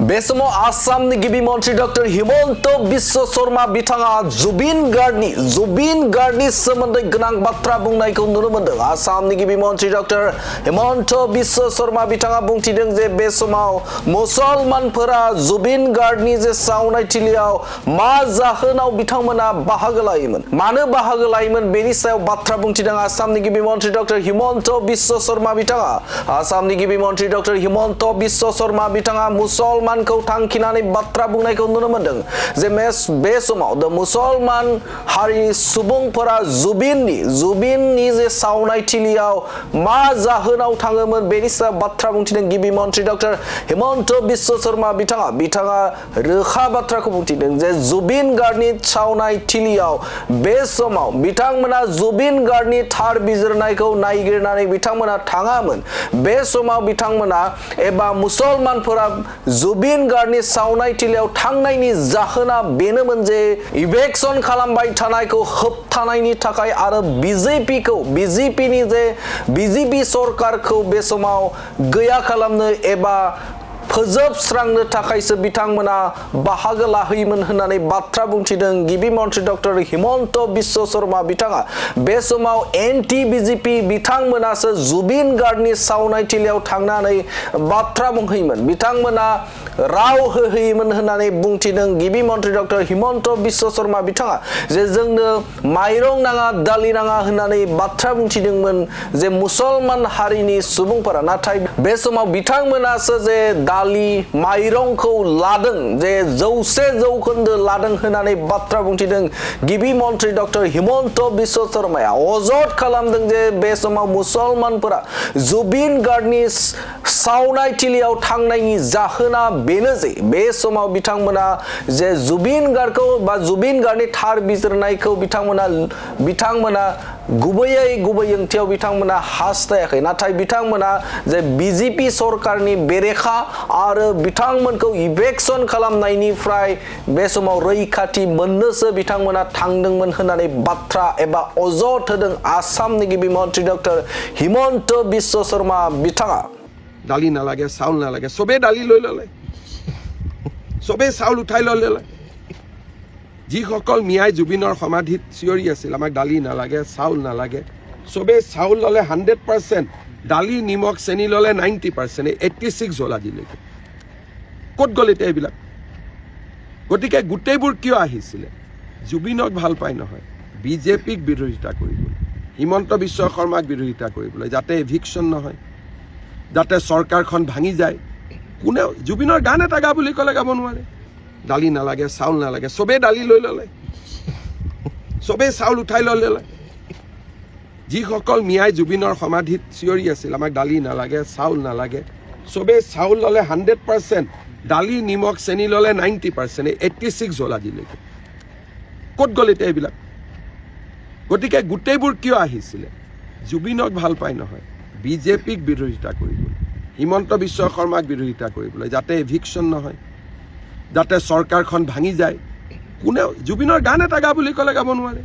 बेसमाव आसामनि गिबि मन्थ्रि डक्टर हिमन्त बिश्व शर्मा बिथाङा जुबिन गार्डनि सोमोन्दै गोनां बाथ्रा बुंनायखौ नुनो मोन्दों। आसामनि गिबि मन्थ्रि डक्टर हिमन्त बिश्व शर्मा बिथाङा बुंथिदों जे बे समाव मुसलमानफोरा जुबिन गार्डनि जे सावनाय थिलियाव मा जाहोनाव बिथांमोना बाहागो लायोमोन, मानो बाहागो लायोमोन बेनि सायाव बाथ्रा बुंथिदों आसामनि गिबि मन्थ्रि डक्टर हिमन्त बिश्व शर्मा बिथाङा। आसामनि गिबि मन्थ्रि डक्टर हिमन्त बिश्व शर्मा बिथाङा मुसलमानखौ थांखिनानै बाथ्रा बुंनायखौ नुनो मोन्दों जे बे समाव मुसलमान हारिनि सुबुंफोरा जुबिननि जे सावनाय थिलियाव मा जाहोनाव थाङोमोन बेनि सायाव बाथ्रा बुंथिदों गिबि मन्थ्रि डक्टर हिमन्त बिश्व शर्मा बिथाङा रोखा बाथ्राखौ बुंथिदों जे जुबिन गार्डनि सावनाय थिलियाव बे समाव बिथांमोना जुबिन गार्डनि थार बिजिरनायखौ नायगिरनानै बिथांमोना थाङामोन। बे समाव बिथांमोना एबा मुसलमानफोरा जुबिन गार्डनि सावनाय थिलियाव थांनायनि जाहोना बेनोमोन जे इलेक्शन खालामबाय थानायखौ होबथानायनि थाखाय आरो बिजेपि सरकारखौ बे समाव गैया खालामनो एबा फोजोबस्रांनो थाखायसो बिथांमोना बाहागो लाहैयोमोन होननानै बाथ्रा बुंथिदों गिबि मन्थ्रि डक्टर हिमन्त बिश्व शर्मा बिथाङा। बे समाव एन्टि बिजेपि बिथांमोनासो जुबिन गार्डनि सावनाय थिलियाव थांनानै बाथ्रा बुंहैयोमोन, बिथांमोना राव होहैयोमोन होननानै बुंथिदों गिबि मन्थ्रि डक्टर हिमन्त बिश्व शर्मा बिथाङा। जे जोंनो माइरं नाङा दालि नाङा होननानै बाथ्रा बुंथिदोंमोन जे मुसलमान हारिनि सुबुंफोरा, नाथाय बे समाव बिथांमोनासो जे दालि माइरंखौ लादों, जे 100% लादों होननानै बाथ्रा बुंथिदों गिबि मन्थ्रि डक्टर हिमन्त बिश्व शर्माया। अजद खालामदों जे बे समाव मुसलमानफोरा जुबिन गार्डनि सावनाय थिलियाव थांनायनि जाहोना बेनो जे बे समाव बिथांमोना जे जुबिन गार्डनि थार बिजिरनायखौ बिथांमोना गुबै ओंथियाव बिथांमोना हास्थायाखै, नाथाय बिथांमोना जे बिजेपि सरकारनि बेरेखा आरो बिथांमोनखौ इलेक्शन खालामनायनिफ्राय बे समाव रैखाथि मोननोसो बिथांमोना थांदोंमोन होननानै बाथ्रा एबा अजद होदों आसामनि गिबि मन्थ्रि डक्टर हिमन्त बिश्व शर्मा बिथाङा। दालि नालागे, चाउल नालागे, চবেই দালি লৈ ল'লে, চবেই চাউল উঠাই ল'লে। যিসকল মিয়াই জুবিনৰ সমাধিত চিঞৰি আছিল আমাক দালি নালাগে, চাউল নালাগে, চবেই চাউল ল'লে 100%, দালি নিমখ চেনি ল'লে 90%, 86 হ'ল আজিলৈকে। ক'ত গ'ল এতিয়া এইবিলাক? গতিকে গোটেইবোৰ কিয় আহিছিলে? জুবিনক ভাল পাই নহয়, বিজেপিক বিৰোধিতা কৰিবলৈ, হিমন্ত বিশ্ব শৰ্মাক বিৰোধিতা কৰিবলৈ, যাতে এভিকশ্যন নহয়, যাতে চৰকাৰখন ভাঙি যায়। কোনেও জুবিনৰ গান এটা গা বুলি ক'লে গাব নোৱাৰে। দালি নালাগে, চাউল নালাগে, চবেই দালি লৈ ল'লে, চবেই চাউল উঠাই ল'লে। যিসকল মিয়াই জুবিনৰ সমাধিত চিঞৰি আছিল আমাক দালি নালাগে, চাউল নালাগে, চবেই চাউল ল'লে 100%, দালি নিমখ চেনি ল'লে 90%, 86 হ'ল আজিলৈকে। ক'ত গ'ল এতিয়া এইবিলাক? গতিকে গোটেইবোৰ কিয় আহিছিলে? জুবিনক ভাল পাই নহয়, বিজেপিক বিৰোধিতা কৰিবলৈ, হিমন্ত বিশ্ব শৰ্মাক বিৰোধিতা কৰিবলৈ, যাতে এভিকশ্যন নহয়, যাতে চৰকাৰখন ভাঙি যায়। কোনেও জুবিনৰ গান এটা গা বুলি ক'লে গাব নোৱাৰে।